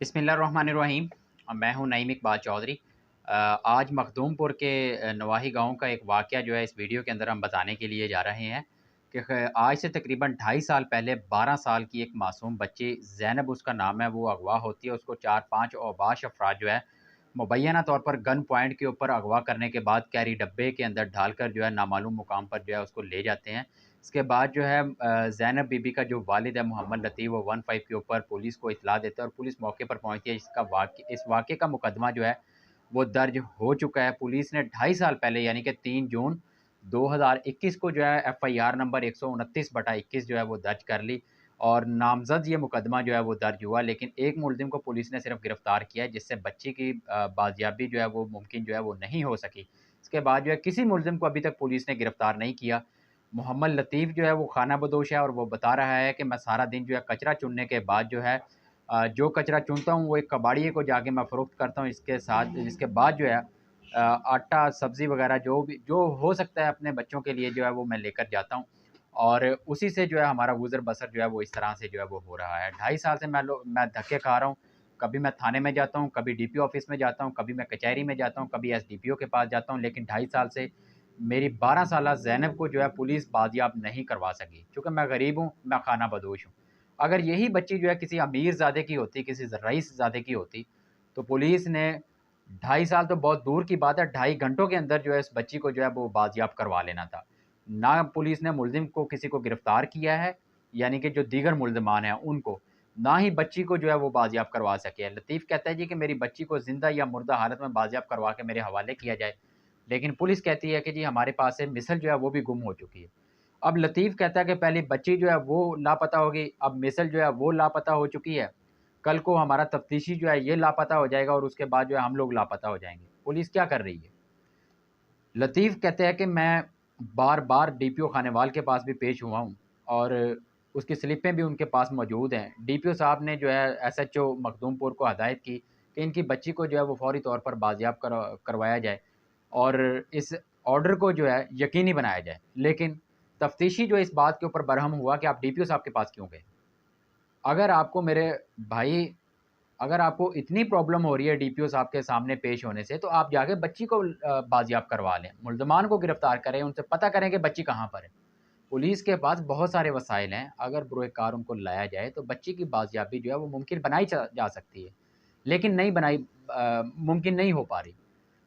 बिस्मिल्लाहिर्रहमानिर्रहीम। मैं हूं नईम इकबाल चौधरी। आज मखदूमपुर के नवाही गांव का एक वाक़या जो है इस वीडियो के अंदर हम बताने के लिए जा रहे हैं कि आज से तकरीबन 2.5 साल पहले 12 साल की एक मासूम बच्ची ज़ैनब उसका नाम है, वो अगवा होती है। उसको 4-5 औबाश अफराद जो है मुबैना तौर पर गन पॉइंट के ऊपर अगवा करने के बाद कैरी डब्बे के अंदर डालकर जो है नामालूम मुकाम पर जो है उसको ले जाते हैं। इसके बाद जो है ज़ैनब बीबी का जो वालिद है मोहम्मद लतीफ़, वो 15 के ऊपर पुलिस को इत्तला देता है और पुलिस मौके पर पहुँचती है। इस वाक़ये का मुकदमा जो है वो दर्ज हो चुका है। पुलिस ने 2.5 साल पहले यानी कि 3 जून 2021 को जो है एफ़आईआर नंबर 129/21 जो है वो दर्ज कर ली और नामज़द ये मुकदमा जो है वो दर्ज हुआ। लेकिन एक मुल्ज़िम को पुलिस ने सिर्फ़ गिरफ़्तार किया है, जिससे बच्ची की बाज़ियाबी जो है वो मुमकिन जो है वो नहीं हो सकी। इसके बाद जो है किसी मुल्ज़िम को अभी तक पुलिस ने गिरफ़्तार नहीं किया। मोहम्मद लतीफ़ जो है वो खानाबदोश है और वो बता रहा है कि मैं सारा दिन जो है कचरा चुनने के बाद जो है जो कचरा चुनता हूँ वो एक कबाड़िए को जाके मैं फ़रोख्त करता हूँ। इसके साथ इसके बाद जो है आटा, सब्ज़ी वग़ैरह जो भी जो हो सकता है अपने बच्चों के लिए जो है वो मैं लेकर जाता हूँ और उसी से जो है हमारा गुज़र-बसर जो है वो इस तरह से जो है वो हो रहा है। 2.5 साल से मैं धक्के खा रहा हूँ। कभी मैं थाने में जाता हूँ, कभी डीपीओ ऑफ़िस में जाता हूँ, कभी मैं कचहरी में जाता हूँ, कभी एसडीपीओ के पास जाता हूँ, लेकिन 2.5 साल से मेरी 12 साला ज़ैनब को जो है पुलिस बाजियाब नहीं करवा सकी। चूँकि मैं गरीब हूँ, मैं खानाबदोश हूँ। अगर यही बच्ची जो है किसी अमीरज़ादे की होती, किसी रईसज़ादे की होती, तो पुलिस ने 2.5 साल तो बहुत दूर की बात है, 2.5 घंटों के अंदर जो है इस बच्ची को जो है वो बाजियाब करवा लेना था। ना पुलिस ने मुल्ज़िम को किसी को गिरफ़्तार किया है, यानी कि जो दीगर मुल्ज़िमान हैं उनको, ना ही बच्ची को जो है वो बाजियाब करवा सके हैं। लतीफ़ कहता है जी कि मेरी बच्ची को ज़िंदा या मुर्दा हालत में बाजियाब करवा के मेरे हवाले किया जाए। लेकिन पुलिस कहती है कि जी हमारे पास से मिसल जो है वो भी गुम हो चुकी है। अब लतीफ़ कहता है कि पहले बच्ची जो है वो लापता हो गई, अब मिसल जो है वो लापता हो चुकी है। कल को हमारा तफ्तीशी जो है ये लापता हो जाएगा और उसके बाद जो है हम लोग लापता हो जाएँगे। पुलिस क्या कर रही है? लतीफ़ कहते हैं कि मैं बार-बार डीपीओ खानेवाल के पास भी पेश हुआ हूँ और उसकी स्लिपें भी उनके पास मौजूद हैं। डीपीओ साहब ने जो है एसएचओ मखदूमपुर को हदायत की कि इनकी बच्ची को जो है वो फ़ौरी तौर पर बाजियाब करवाया जाए और इस ऑर्डर को जो है यकीनी बनाया जाए। लेकिन तफ्तीशी जो इस बात के ऊपर बरहम हुआ कि आप डीपीओ साहब के पास क्यों गए? अगर आपको मेरे भाई अगर आपको इतनी प्रॉब्लम हो रही है डीपीओ साहब के सामने पेश होने से, तो आप जाके बच्ची को बाजियाब करवा लें। मुल्ज़िमान को गिरफ़्तार करें, उनसे पता करें कि बच्ची कहाँ पर है। पुलिस के पास बहुत सारे वसाइल हैं, अगर बरोए-कार उनको लाया जाए, तो बच्ची की बाजियाबी जो है वो मुमकिन बनाई जा सकती है। लेकिन नहीं बनाई मुमकिन नहीं हो पा रही,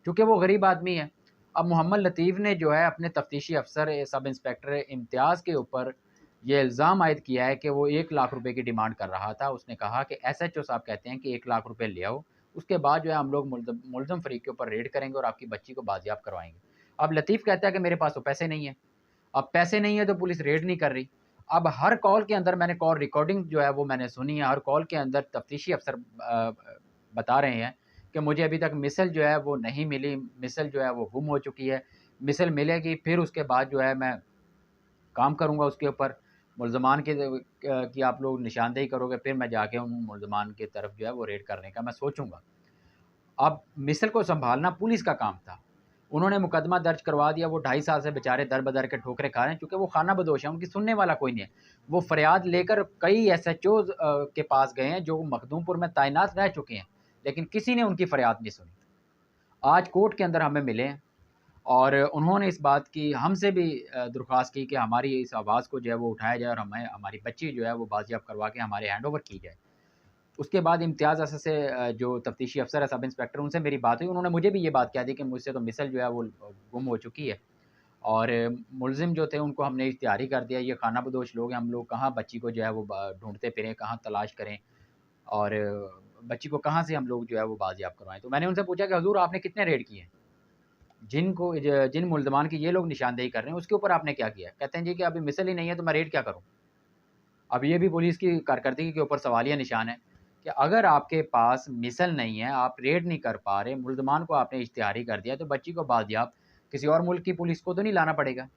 क्योंकि वो गरीब आदमी है। अब मोहम्मद लतीफ़ ने जो है अपने तफ्तीशी अफ़सर सब इंस्पेक्टर इम्तियाज़ के ऊपर ये इल्ज़ाम आयद किया है कि वो 1 लाख रुपए की डिमांड कर रहा था। उसने कहा कि एसएचओ साहब कहते हैं कि 1 लाख रुपए ले आओ, उसके बाद जो है हम लोग मुल्ज़िम फ़रीक़ के ऊपर रेड करेंगे और आपकी बच्ची को बाजियाब करवाएँगे। अब लतीफ़ कहता है कि मेरे पास तो पैसे नहीं हैं। अब पैसे नहीं है तो पुलिस रेड नहीं कर रही। अब हर कॉल के अंदर मैंने कॉल रिकॉर्डिंग जो है वो मैंने सुनी है, हर कॉल के अंदर तफ्तीशी अफ़सर बता रहे हैं कि मुझे अभी तक मिसल जो है वो नहीं मिली, मिसल जो है वो गुम हो चुकी है। मिसल मिलेगी फिर उसके बाद जो है मैं काम करूँगा उसके ऊपर। मुल्ज़मान की आप लोग निशानदेही करोगे फिर मैं जाके उन मुल्ज़मान की तरफ जो है वो रेड करने का मैं सोचूँगा। अब मिसल को सँभालना पुलिस का काम था। उन्होंने मुकदमा दर्ज करवा दिया, वो 2.5 साल से बेचारे दर-बदर के ठोकरें खा रहे हैं क्योंकि वो खानाबदोश हैं, उनकी सुनने वाला कोई नहीं है। वो फ़रियाद लेकर कई एसएचओज़ के पास गए हैं जो मखदूमपुर में तैनात रह चुके हैं, लेकिन किसी ने उनकी फ़रियाद नहीं सुनी। आज कोर्ट के अंदर हमें मिले हैं और उन्होंने इस बात की हमसे भी दरख्वास्त की कि हमारी इस आवाज़ को जो है वो उठाया जाए और हमें हमारी बच्ची जो है वो बाजियाब करवा के हमारे हैंडओवर की जाए। उसके बाद इम्तियाज़ असल से जो तफ्तीशी अफ़सर है, सब इंस्पेक्टर, उनसे मेरी बात हुई। उन्होंने मुझे भी ये बात कह दी कि मुझसे तो मिसल जो है वो गुम हो चुकी है और मुल्ज़िम जो थे उनको हमने इख्तियारी कर दिया। ये खानाबदोश लोग हैं, हम लोग कहाँ बच्ची को जो है वो ढूँढते फिरें, कहाँ तलाश करें और बच्ची को कहाँ से हम लोग जो है वो बाजियाब करवाएँ। तो मैंने उनसे पूछा कि हुज़ूर आपने कितने रेड किए हैं? जिन मुल्ज़मान की ये लोग निशानदेही कर रहे हैं, उसके ऊपर आपने क्या किया? कहते हैं जी कि अभी मिसल ही नहीं है तो मैं रेड क्या करूँ? अब ये भी पुलिस की कारकर्दगी के ऊपर सवालिया निशान है कि अगर आपके पास मिसल नहीं है, आप रेड नहीं कर पा रहे, मुल्ज़मान को आपने इश्तिहारी कर दिया, तो बच्ची को बाज़ियाब किसी और मुल्क की पुलिस को तो नहीं लाना पड़ेगा।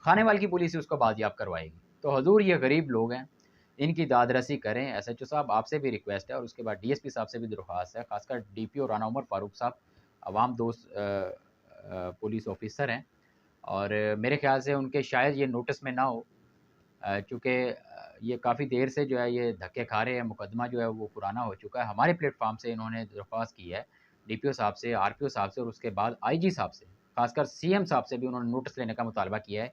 खानेवाल की पुलिस ही उसको बाज़ियाब करवाएगी। तो हुज़ूर ये गरीब लोग हैं, इनकी दाद-रसी करें। एसएचओ साहब आपसे भी रिक्वेस्ट है और उसके बाद डीएसपी साहब से भी दरख्वास्त है, ख़ासकर डीपीओ राना उमर फ़ारूक साहब, अवाम दोस्त पुलिस ऑफ़िसर हैं और मेरे ख़्याल से उनके शायद ये नोटिस में ना हो चूँकि ये काफ़ी देर से जो है ये धक्के खा रहे हैं, मुकदमा जो है वो पुराना हो चुका है। हमारे प्लेटफ़ॉर्म से इन्होंने दरख्वास्त की है, डीपीओ साहब से, आरपीओ साहब से और उसके बाद आईजी साहब से, ख़ासकर सीएम साहब से भी उन्होंने नोटिस लेने का मुतालबा किया है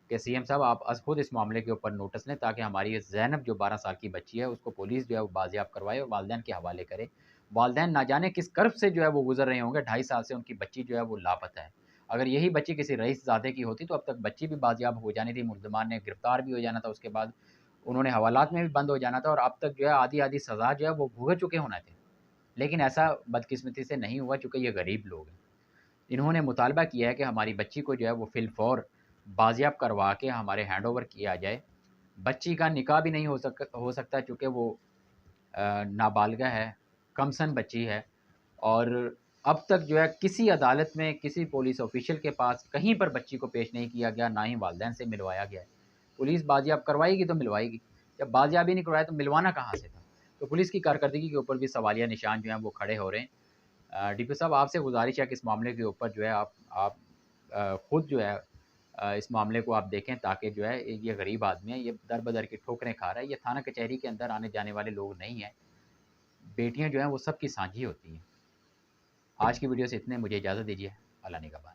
कि सीएम साहब आप खुद इस मामले के ऊपर नोटिस लें, ताकि हमारी ये ज़ैनब जो 12 साल की बच्ची है उसको पुलिस जो है वो बाज़ियाब करवाए और वालिदैन के हवाले करे। वालिदैन ना जाने किस कर्ब से जो है वो गुज़र रहे होंगे, 2.5 साल से उनकी बच्ची जो है वो लापता है। अगर यही बच्ची किसी रईसज़ादे की होती तो अब तक बच्ची भी बाज़ियाब हो जानी थी, मुल्ज़िमान ने गिरफ़्तार भी हो जाना था, उसके बाद उन्होंने हवालात में भी बंद हो जाना था और अब तक जो है आधी-आधी सज़ा जो है वो भुगत चुके होने थे। लेकिन ऐसा बदकिस्मती से नहीं हुआ, चूँकि ये गरीब लोग हैं। इन्होंने मुतालबा किया है कि हमारी बच्ची को जो है वो फ़िलफ़ौर बाज़ियाब करवा के हमारे हैंडओवर किया जाए। बच्ची का निकाह भी नहीं हो सकता, चूँकि वो नाबालिगा है, कमसन बच्ची है और अब तक जो है किसी अदालत में, किसी पुलिस ऑफ़िशियल के पास कहीं पर बच्ची को पेश नहीं किया गया, ना ही वालिदैन से मिलवाया गया है। पुलिस बाज़ियाब करवाएगी तो मिलवाएगी, जब बाज़ियाब ही नहीं करवाया तो मिलवाना कहाँ से था? तो पुलिस की कारकर्दगी के ऊपर भी सवालिया निशान जो हैं वो खड़े हो रहे हैं। डीपी साहब आपसे गुज़ारिश है कि इस मामले के ऊपर जो है आप खुद जो है इस मामले को आप देखें, ताकि जो है ये गरीब आदमी है, ये दर-बदर की ठोकरें खा रहा है, ये थाना कचहरी के अंदर आने-जाने वाले लोग नहीं हैं। बेटियाँ जो हैं वो सबकी साँझी होती हैं। आज की वीडियो से इतने, मुझे इजाज़त दीजिए। अल्लाह निगहबान।